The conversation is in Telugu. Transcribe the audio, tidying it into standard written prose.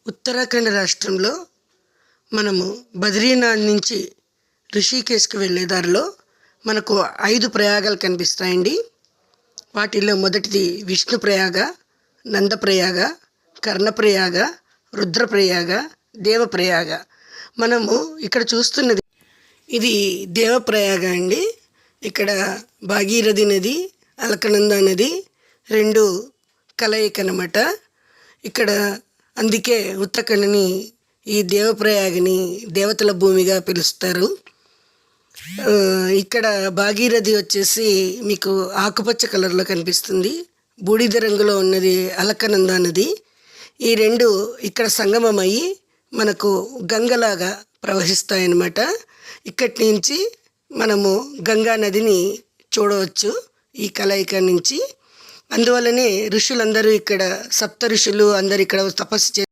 ఉత్తరాఖండ్ రాష్ట్రంలో మనము బద్రీనాథ్ నుంచి రిషికేశ్కి వెళ్ళే దారిలో మనకు 5 ప్రయాగాలు కనిపిస్తాయండి. వాటిల్లో మొదటిది విష్ణుప్రయాగ, నందప్రయాగ, కర్ణప్రయాగ, రుద్రప్రయాగ, దేవప్రయాగ. మనము ఇక్కడ చూస్తున్నది ఇది దేవప్రయాగ అండి. ఇక్కడ భాగీరథి నది, అలకనంద నది 2 కలయిక అన్నమాట. ఇక్కడ అందుకే ఉత్తరాఖండ్ని ఈ దేవప్రయాగని దేవతల భూమిగా పిలుస్తారు. ఇక్కడ భాగీరథి వచ్చేసి మీకు ఆకుపచ్చ కలర్లో కనిపిస్తుంది. బూడిద రంగులో ఉన్నది అలకనంద నది. ఈ 2 ఇక్కడ సంగమమయ్యి మనకు గంగలాగా ప్రవహిస్తాయన్నమాట. ఇక్కడి నుంచి మనము గంగా నదిని చూడవచ్చు ఈ కలయిక నుంచి. అందువల్లనే ఋషులందరూ ఇక్కడ, సప్త ఋషులు అందరూ ఇక్కడ తపస్సు